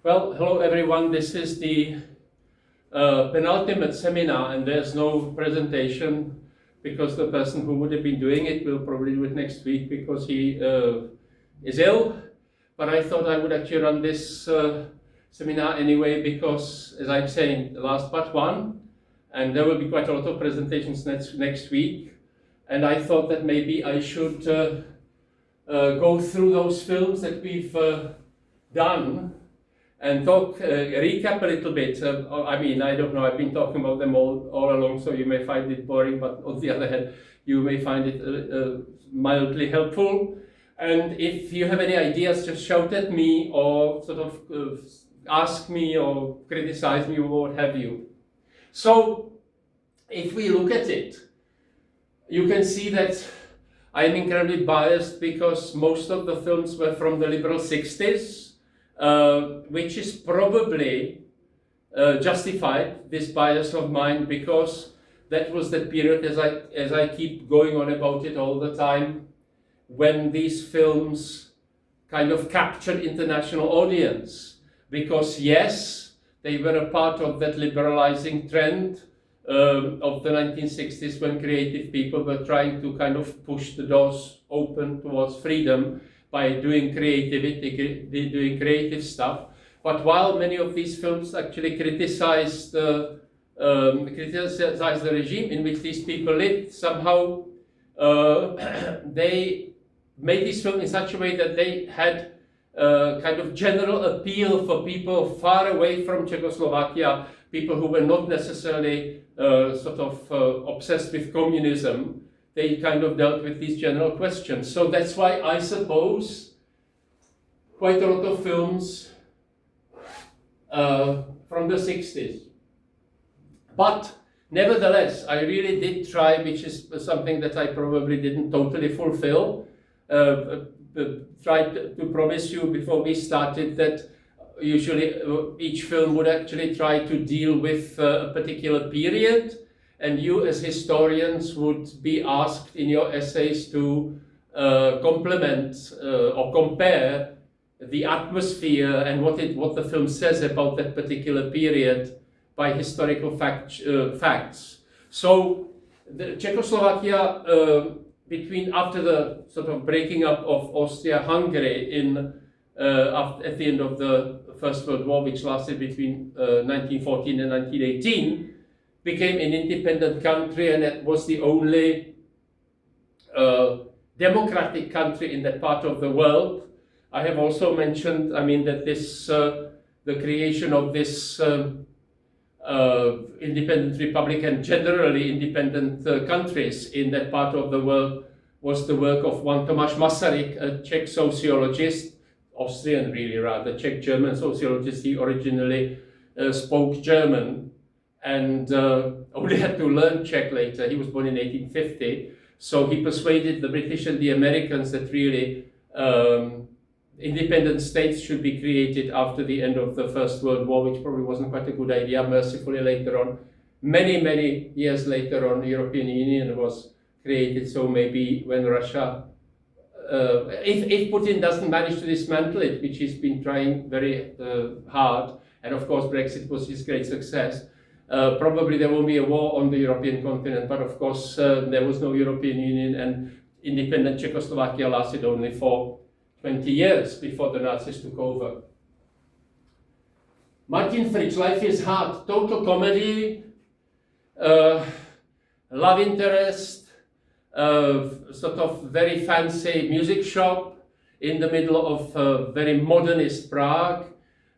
Well, hello everyone. This is the penultimate seminar, and there's no presentation because the person who would have been doing it will probably do it next week because he is ill. But I thought I would actually run this seminar anyway because, as I'm saying, the last but one, and there will be quite a lot of presentations next week. And I thought that maybe I should go through those films that we've done and recap a little bit. I don't know, I've been talking about them all along, so you may find it boring, but on the other hand, you may find it mildly helpful. And if you have any ideas, just shout at me or sort of ask me or criticize me or what have you. So, if we look at it, you can see that I'm incredibly biased because most of the films were from the liberal 60s. Which is probably justified, this bias of mine, because that was the period, as I keep going on about it all the time, when these films kind of captured international audience. Because yes, they were a part of that liberalizing trend of the 1960s when creative people were trying to kind of push the doors open towards freedom by doing creativity, doing creative stuff. But while many of these films actually criticized the regime in which these people lived, somehow they made this film in such a way that they had kind of general appeal for people far away from Czechoslovakia, people who were not necessarily obsessed with communism. They kind of dealt with these general questions. So that's why I suppose quite a lot of films from the 60s. But nevertheless, I really did try, which is something that I probably didn't totally fulfill, tried to promise you before we started that usually each film would actually try to deal with a particular period. And you as historians would be asked in your essays to complement or compare the atmosphere and what the film says about that particular period by historical facts. So the Czechoslovakia after the sort of breaking up of Austria-Hungary at the end of the First World War, which lasted between 1914 and 1918, became an independent country, and it was the only democratic country in that part of the world. I have also mentioned, that the creation of this independent republic and generally independent countries in that part of the world was the work of one Tomáš Masaryk, a Czech sociologist, Austrian really rather, Czech-German sociologist. He originally spoke German and only had to learn Czech later. He was born in 1850, so he persuaded the British and the Americans that really independent states should be created after the end of the First World War, which probably wasn't quite a good idea. Mercifully, later on, many years later on, the European Union was created, so maybe when Russia, if Putin doesn't manage to dismantle it, which he's been trying very hard, and of course Brexit was his great success, probably there won't be a war on the European continent, but of course there was no European Union, and independent Czechoslovakia lasted only for 20 years before the Nazis took over. Martin Fritsch, Life is Hard, total comedy, love interest, sort of very fancy music shop in the middle of very modernist Prague.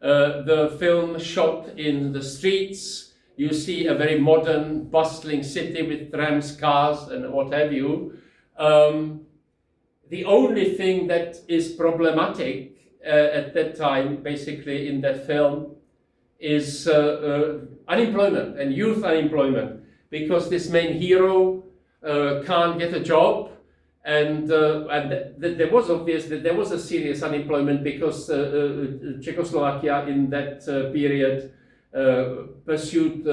The film shot in the streets. You see a very modern, bustling city with trams, cars, and what have you. The only thing that is problematic at that time, basically in that film, is unemployment and youth unemployment, because this main hero can't get a job, and there was a serious unemployment because Czechoslovakia in that period pursued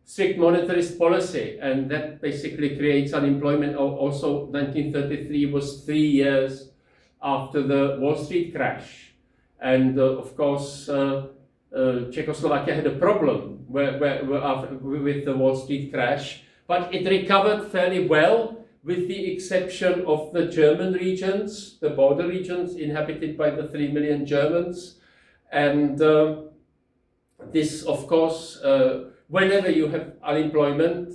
strict monetarist policy, and that basically creates unemployment. Also, 1933 was 3 years after the Wall Street crash, and of course Czechoslovakia had a problem with the Wall Street crash, but it recovered fairly well, with the exception of the German regions, the border regions inhabited by the 3 million Germans. And this, of course, whenever you have unemployment,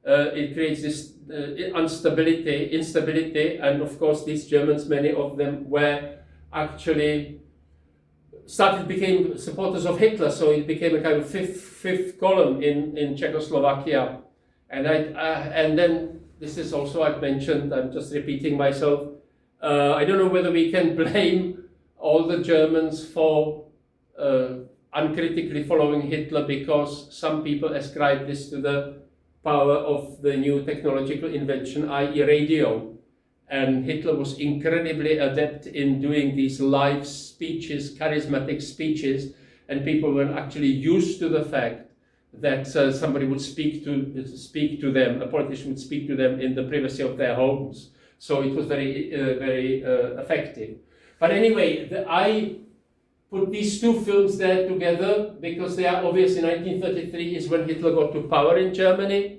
it creates this instability, and of course these Germans, many of them were actually became supporters of Hitler, so it became a kind of fifth column in Czechoslovakia. And then this is also, I've mentioned, I'm just repeating myself, I don't know whether we can blame all the Germans for uncritically following Hitler, because some people ascribe this to the power of the new technological invention, i.e. radio. And Hitler was incredibly adept in doing these live speeches, charismatic speeches, and people were actually used to the fact that somebody would speak to them, a politician would speak to them in the privacy of their homes. So it was very effective. But anyway, I put these two films there together because they are obvious. In 1933 is when Hitler got to power in Germany.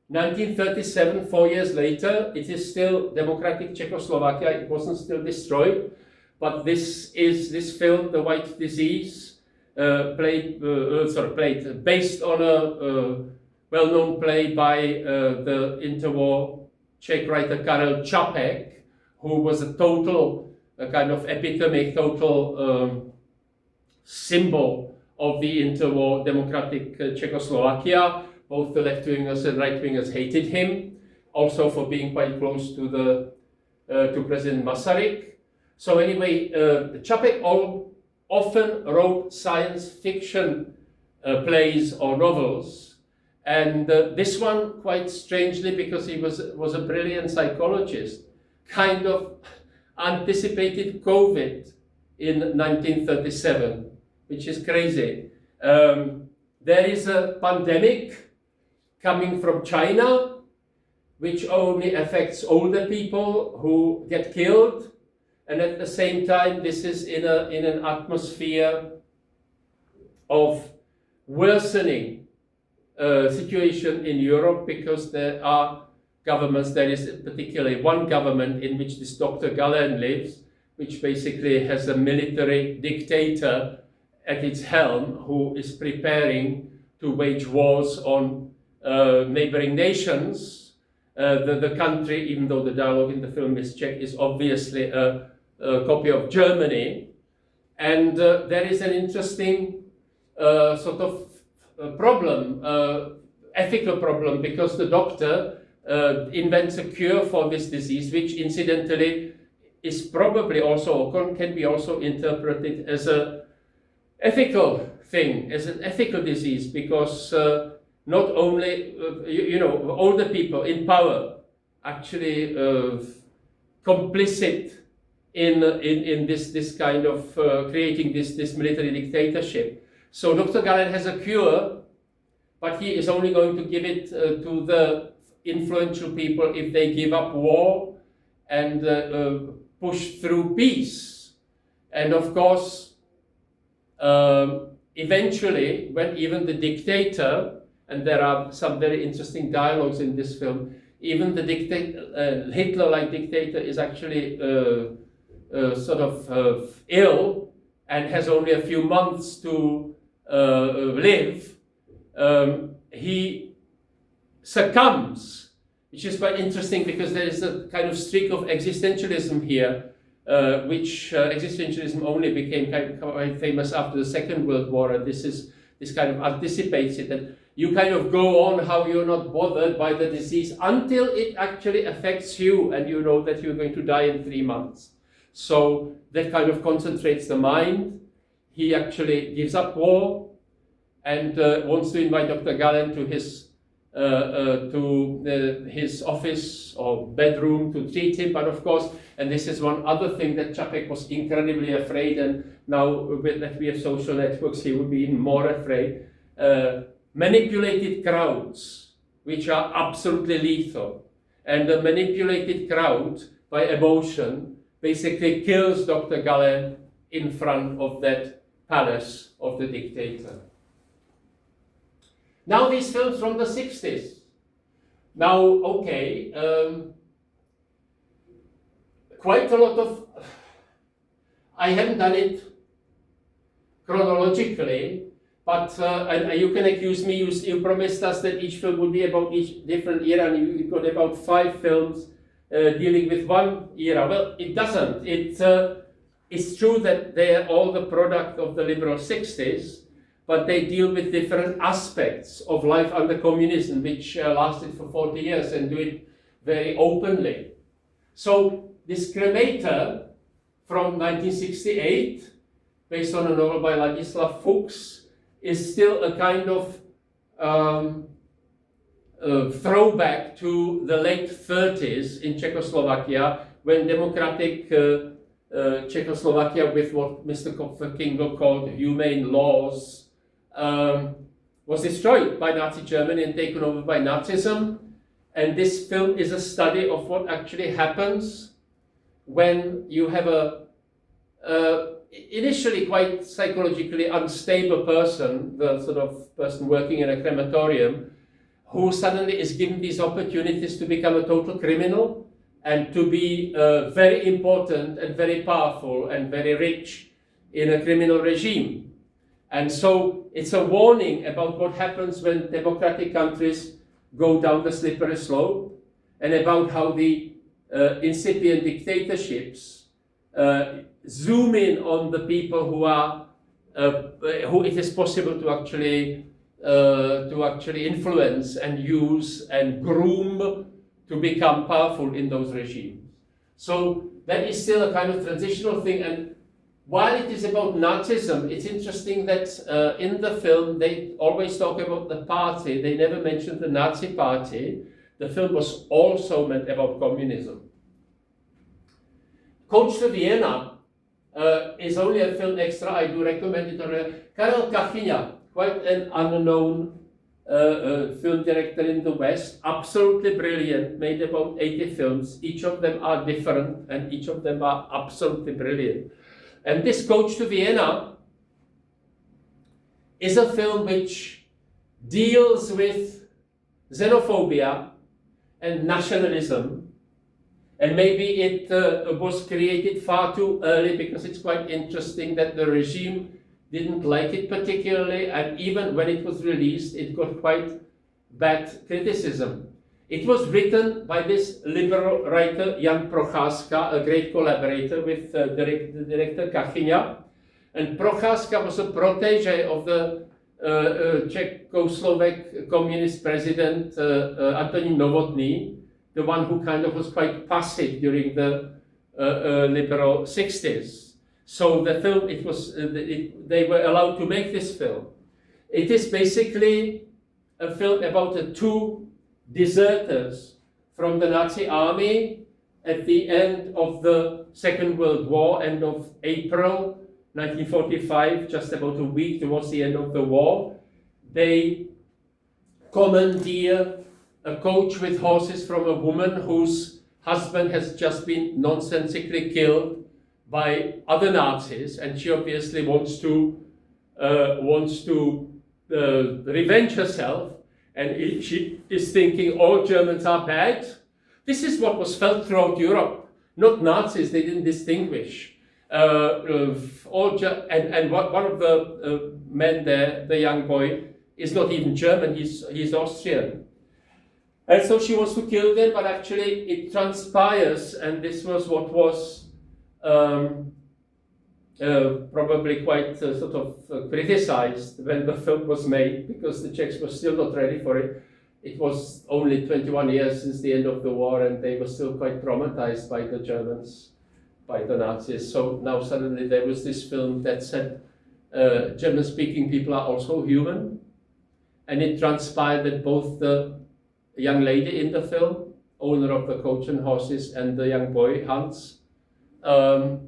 1937, 4 years later, it is still democratic Czechoslovakia. It wasn't still destroyed, but this film, The White Disease, based on a well-known play by the interwar Czech writer Karel Čapek, who was a kind of epitome, total symbol of the interwar democratic Czechoslovakia. Both the left-wingers and right-wingers hated him, also for being quite close to President Masaryk. So anyway, Čapek often wrote science fiction plays or novels, and this one, quite strangely, because he was a brilliant psychologist, kind of anticipated COVID in 1937, which is crazy. There is a pandemic coming from China, which only affects older people who get killed, and at the same time this is in an atmosphere of worsening situation in Europe, because there are governments. There is particularly one government in which this Dr. Galen lives, which basically has a military dictator at its helm who is preparing to wage wars on neighboring nations. The country, even though the dialogue in the film is Czech, is obviously a copy of Germany. And there is an interesting sort of problem, ethical problem, because the doctor invents a cure for this disease, which incidentally is probably also, or can be also interpreted as an ethical thing, as an ethical disease, because not only, older people in power actually complicit in this kind of creating this military dictatorship. So Dr. Galen has a cure, but he is only going to give it to the influential people if they give up war and push through peace. And of course, eventually, when even the dictator, and there are some very interesting dialogues in this film, even the Hitler-like dictator is actually sort of ill and has only a few months to live. He succumbs, which is quite interesting because there is a kind of streak of existentialism here, which existentialism only became quite famous after the Second World War, and this kind of anticipates it, that you kind of go on how you're not bothered by the disease until it actually affects you and you know that you're going to die in 3 months. So that kind of concentrates the mind. He actually gives up war and wants to invite Dr. Galen to his office or bedroom to treat him. But of course, and this is one other thing that Čapek was incredibly afraid, and now that we have social networks, he would be even more afraid. Manipulated crowds, which are absolutely lethal. And the manipulated crowd, by emotion, basically kills Dr. Galen in front of that palace of the dictator. Now these films from the 60s. Now, okay, quite a lot of, I haven't done it chronologically, but and you can accuse me, you promised us that each film would be about each different era, and you got about 5 films dealing with one era. Well, it doesn't. It's true that they are all the product of the liberal 60s, but they deal with different aspects of life under communism, which lasted for 40 years, and do it very openly. So this Cremator from 1968, based on a novel by Ladislav Fuchs, is still a kind of throwback to the late 30s in Czechoslovakia, when democratic Czechoslovakia, with what Mr. Kingo called humane laws, was destroyed by Nazi Germany and taken over by Nazism. And this film is a study of what actually happens when you have a initially quite psychologically unstable person, the sort of person working in a crematorium, who suddenly is given these opportunities to become a total criminal and to be very important and very powerful and very rich in a criminal regime. And so it's a warning about what happens when democratic countries go down the slippery slope, and about how the incipient dictatorships zoom in on the people who are who it is possible to actually influence and use and groom to become powerful in those regimes. So that is still a kind of transitional thing. And while it is about Nazism, it's interesting that in the film they always talk about the party. They never mention the Nazi party. The film was also meant about communism. Coach to Vienna is only a film extra. I do recommend it. Karel Kachyňa, quite an unknown film director in the West, absolutely brilliant, made about 80 films. Each of them are different and each of them are absolutely brilliant. And this Coach to Vienna is a film which deals with xenophobia and nationalism. And maybe it was created far too early, because it's quite interesting that the regime didn't like it particularly, and even when it was released, it got quite bad criticism. It was written by this liberal writer Jan Procházka, a great collaborator with the director Kachyňa. And Procházka was a protege of the Czechoslovak communist president Antonín Novotný, the one who kind of was quite passive during the liberal 60s. So the film, they were allowed to make this film. It is basically a film about the 2 deserters from the Nazi army at the end of the Second World War, end of April 1945, just about a week towards the end of the war. They commandeer a coach with horses from a woman whose husband has just been nonsensically killed by other Nazis, and she obviously wants to revenge herself, and she is thinking all Germans are bad. This is what was felt throughout Europe. Not Nazis, they didn't distinguish. One of the men there, the young boy, is not even German, he's Austrian. And so she wants to kill them, but actually it transpires, and this was what was probably quite sort of criticized when the film was made, because the Czechs were still not ready for it. It was only 21 years since the end of the war, and they were still quite traumatized by the Germans, by the Nazis. So now suddenly there was this film that said German-speaking people are also human, and it transpired that both the young lady in the film, owner of the coach and horses, and the young boy, Hans, are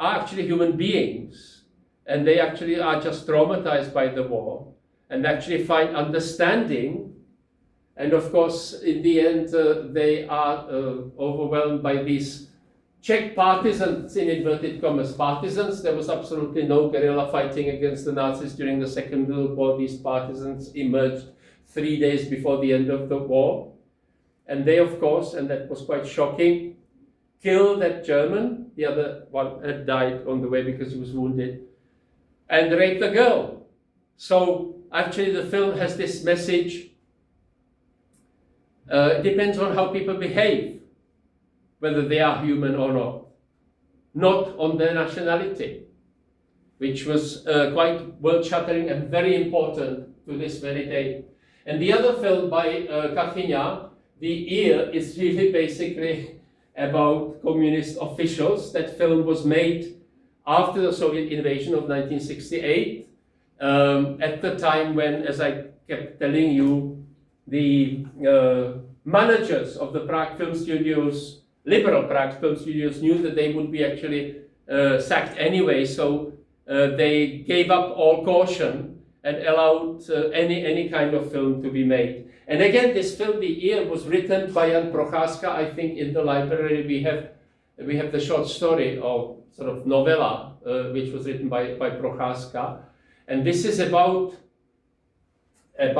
actually human beings, and they actually are just traumatized by the war and actually find understanding. And of course, in the end, they are overwhelmed by these Czech partisans, in inverted commas, partisans. There was absolutely no guerrilla fighting against the Nazis during the Second World War. These partisans emerged 3 days before the end of the war. And they, of course, and that was quite shocking, killed that German. The other one had died on the way because he was wounded. And raped a girl. So actually the film has this message. It depends on how people behave, whether they are human or not on their nationality, which was quite world-shattering and very important to this very day. And the other film by Kachyňa, The Ear, is really basically about communist officials. That film was made after the Soviet invasion of 1968, at the time when, as I kept telling you, the managers of the Prague Film Studios, liberal Prague Film Studios, knew that they would be actually sacked anyway, so they gave up all caution and allowed any kind of film to be made. And again, this film, The Ear, was written by Jan Procházka. I think in the library we have the short story, or sort of novella, which was written by Procházka. And this is about a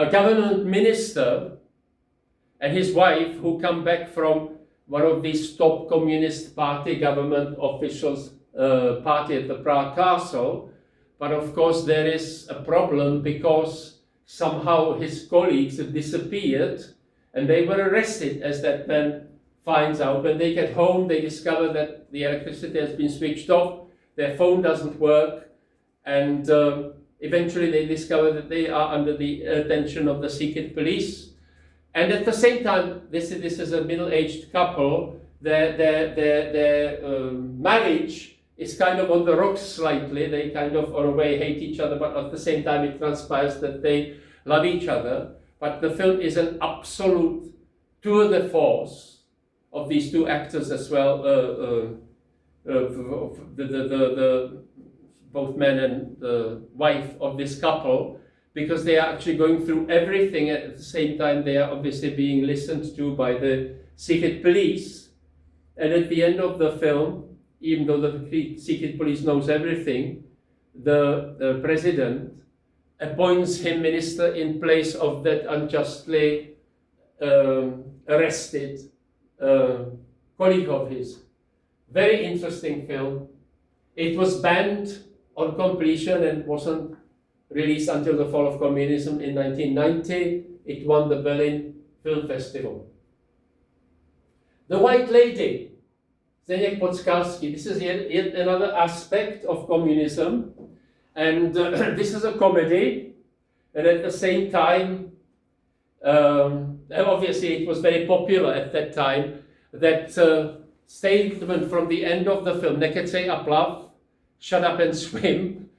government minister and his wife who come back from one of these top Communist Party government officials' party at the Prague Castle. But of course there is a problem because somehow his colleagues have disappeared and they were arrested, as that man finds out. When they get home, they discover that the electricity has been switched off, their phone doesn't work, and eventually they discover that they are under the attention of the secret police. And at the same time, this is a middle-aged couple. Their marriage is kind of on the rocks slightly. They kind of, in a way, hate each other, but at the same time it transpires that they love each other. But the film is an absolute tour de force of these two actors as well, both men and the wife of this couple, because they are actually going through everything. At the same time, they are obviously being listened to by the secret police. And at the end of the film, even though the secret police knows everything, the president appoints him minister in place of that unjustly arrested colleague of his. Very interesting film. It was banned on completion and wasn't released until the fall of communism in 1990. It won the Berlin Film Festival. The White Lady, Zdeněk Podskalský. This is yet another aspect of communism, and this is a comedy, and at the same time, obviously it was very popular at that time. That statement from the end of the film, Nekecej a plav, shut up and swim,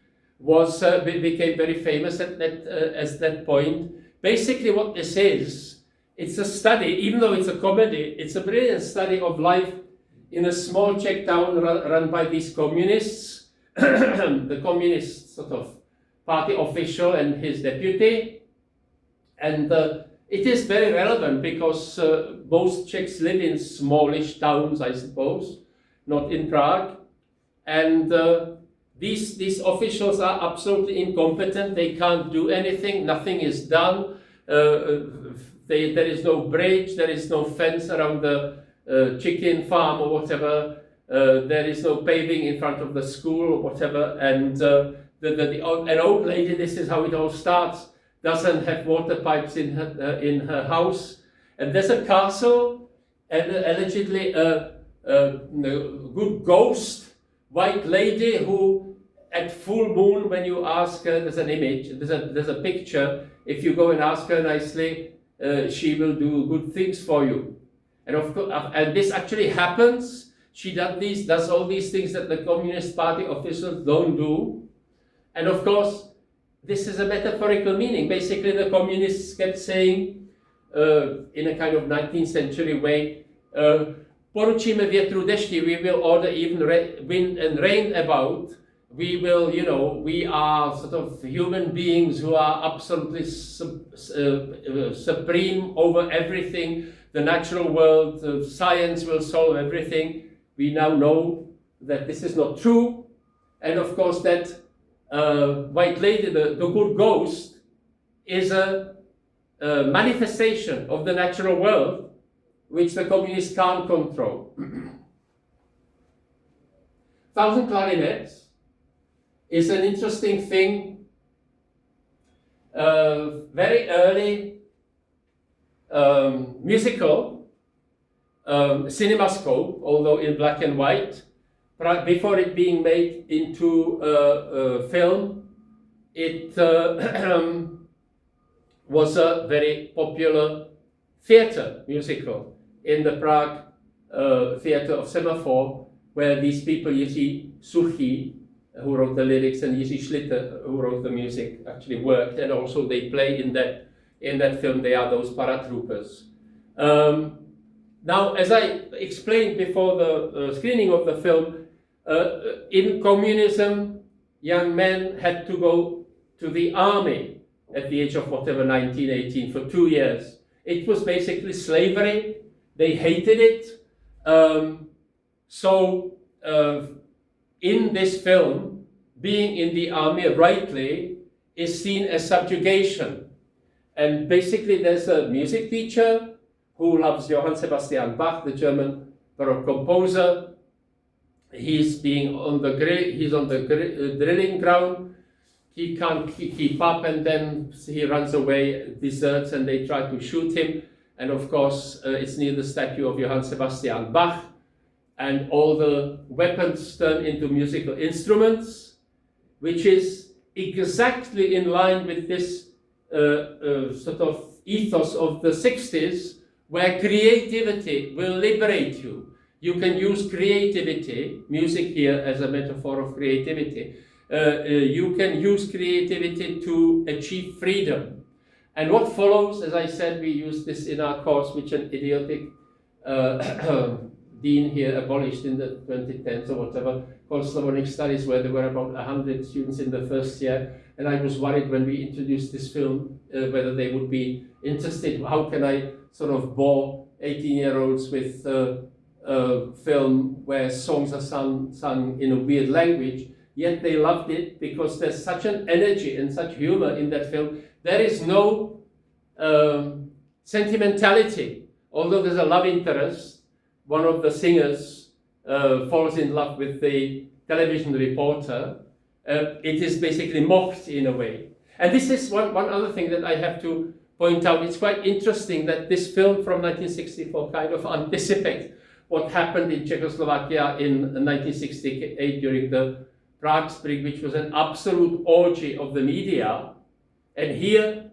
became very famous at that point. Basically what this is, it's a study, even though it's a comedy, it's a brilliant study of life in a small Czech town run by these communists, the communist sort of party official and his deputy. And it is very relevant because most Czechs live in smallish towns, I suppose, not in Prague. And these officials are absolutely incompetent. They can't do anything. Nothing is done. There is no bridge. There is no fence around the chicken farm or whatever. There is no paving in front of the school or whatever. And an old lady, this is how it all starts, doesn't have water pipes in her house. And there's a castle and allegedly a good ghost, white lady who at full moon, when you ask her, there's an image, there's a picture, if you go and ask her nicely, she will do good things for you. And of course, and this actually happens. She does all these things that the Communist Party officials don't do. And of course, this is a metaphorical meaning. Basically, the communists kept saying, in a kind of 19th century way, poručíme větru dešti, we will order even wind and rain about. We will, we are sort of human beings who are absolutely supreme over everything. the natural world, science will solve everything. We now know that this is not true. And of course that White Lady, the good ghost, is a manifestation of the natural world which the communists can't control. Thousand Clarinets is an interesting thing, very early musical, cinemascope, although in black and white. Before it being made into film, it was a very popular theater musical in the Prague theater of Semaphore, where these people, Jiří Suchý, who wrote the lyrics, and Jiří Schlitter, who wrote the music, actually worked, and also they play in that film. They are those paratroopers. Now, as I explained before the screening of the film, in communism, young men had to go to the army at the age of whatever, 19, 18, for 2 years. It was basically slavery. They hated it. So in this film, being in the army rightly is seen as subjugation. And basically there's a music teacher who loves Johann Sebastian Bach, the German Baroque composer. He's on the drilling ground. He can't keep up, and then he runs away, deserts, and they try to shoot him. And of course, it's near the statue of Johann Sebastian Bach, and all the weapons turn into musical instruments, which is exactly in line with this sort of ethos of the 60s, where creativity will liberate you. You can use creativity, music here as a metaphor of creativity. You can use creativity to achieve freedom. And what follows, as I said, we use this in our course, which an idiotic dean here abolished in the 2010s or whatever, called Slavonic Studies, where there were about 100 students in the first year. And I was worried when we introduced this film, whether they would be interested. How can I sort of bore 18-year-olds with film where songs are sung in a weird language? Yet they loved it because there's such an energy and such humor in that film. There is no sentimentality. Although there's a love interest, one of the singers falls in love with the television reporter. It is basically mocked in a way. And this is one other thing that I have to point out. It's quite interesting that this film from 1964 kind of anticipates what happened in Czechoslovakia in 1968 during the Prague Spring, which was an absolute orgy of the media. And here,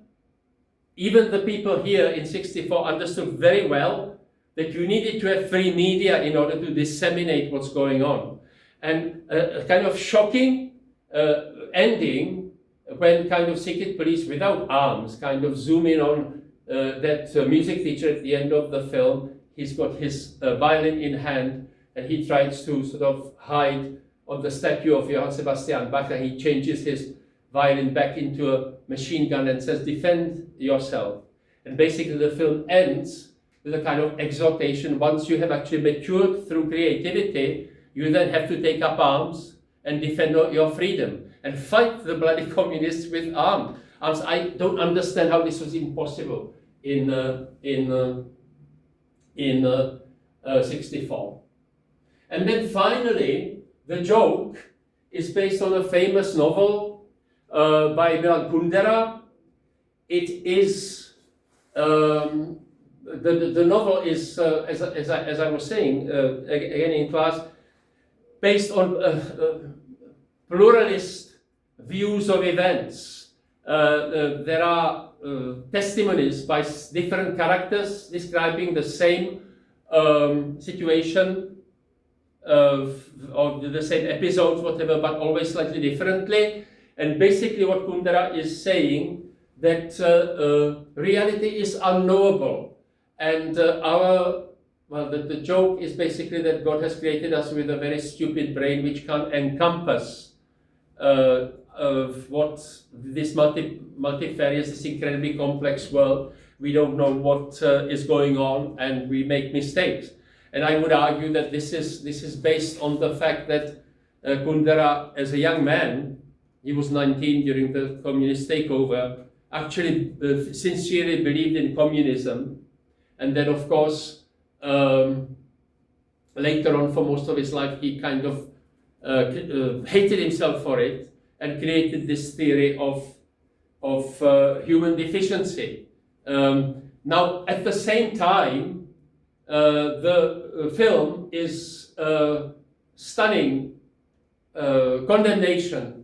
even the people here in 64 understood very well that you needed to have free media in order to disseminate what's going on. And a kind of shocking ending when kind of secret police without arms kind of zoom in on that music teacher at the end of the film. He's got his violin in hand, and he tries to sort of hide on the statue of Johann Sebastian Bach, and he changes his violin back into a machine gun and says, "Defend yourself." And basically the film ends with a kind of exhortation. Once you have actually matured through creativity, you then have to take up arms and defend your freedom and fight the bloody communists with arms. I don't understand how this was impossible in 64. And then finally, the joke is based on a famous novel by Milan Kundera. It is the novel is, as I was saying again in class, based on pluralist views of events. There are testimonies by different characters describing the same situation or the same episodes, whatever, but always slightly differently. And basically what Kundera is saying, that reality is unknowable. And the joke is basically that God has created us with a very stupid brain which can't encompass of what this multifarious, this incredibly complex world, we don't know what is going on, and we make mistakes. And I would argue that this is based on the fact that Kundera, as a young man, he was 19 during the communist takeover, actually sincerely believed in communism, and then of course later on, for most of his life, he kind of hated himself for it and created this theory of human deficiency. Now, at the same time, the film is stunning condemnation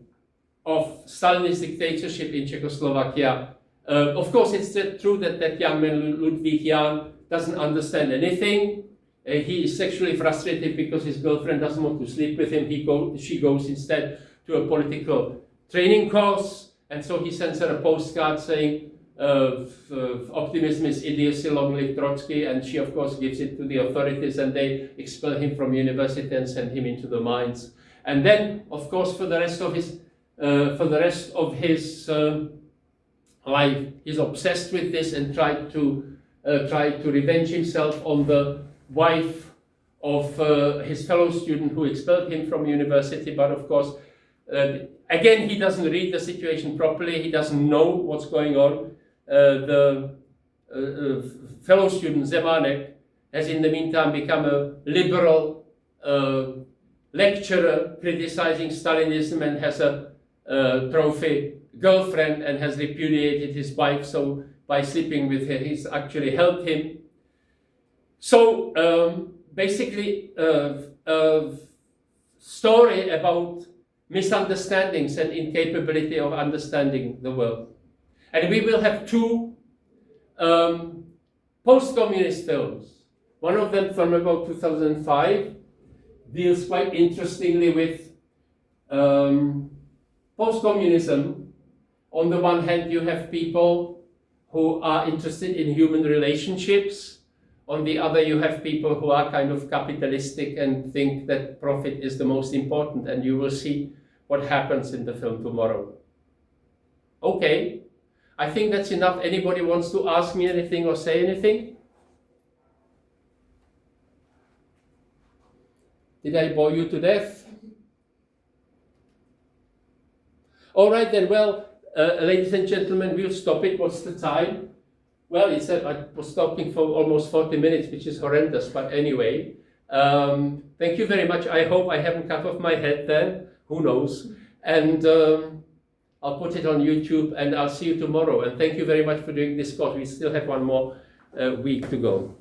of Stalinist dictatorship in Czechoslovakia. Of course, it's true that that young man, Ludwig Jan, doesn't understand anything. He is sexually frustrated because his girlfriend doesn't want to sleep with him. She goes instead to a political training course, and so he sends her a postcard saying, optimism is idiocy, long live Trotsky, and she of course gives it to the authorities, and they expel him from university and send him into the mines. And then, of course, for the rest of his life, he's obsessed with this and tried to revenge himself on the wife of his fellow student who expelled him from university. But of course, again, he doesn't read the situation properly. He doesn't know what's going on. The fellow student, Zemanek, has in the meantime become a liberal lecturer criticizing Stalinism, and has a trophy girlfriend, and has repudiated his wife. So by sleeping with her, he's actually helped him. So basically, a story about misunderstandings and incapability of understanding the world. And we will have two post-communist films. One of them from about 2005 deals quite interestingly with post-communism. On the one hand, you have people who are interested in human relationships. On the other, you have people who are kind of capitalistic and think that profit is the most important, and you will see what happens in the film tomorrow. Okay, I think that's enough. Anybody wants to ask me anything or say anything? Did I bore you to death? All right then, well, ladies and gentlemen, we'll stop it. What's the time? Well, I was talking for almost 40 minutes, which is horrendous, but anyway. Thank you very much. I hope I haven't cut off my head then. Who knows? And I'll put it on YouTube, and I'll see you tomorrow. And thank you very much for doing this course. We still have one more week to go.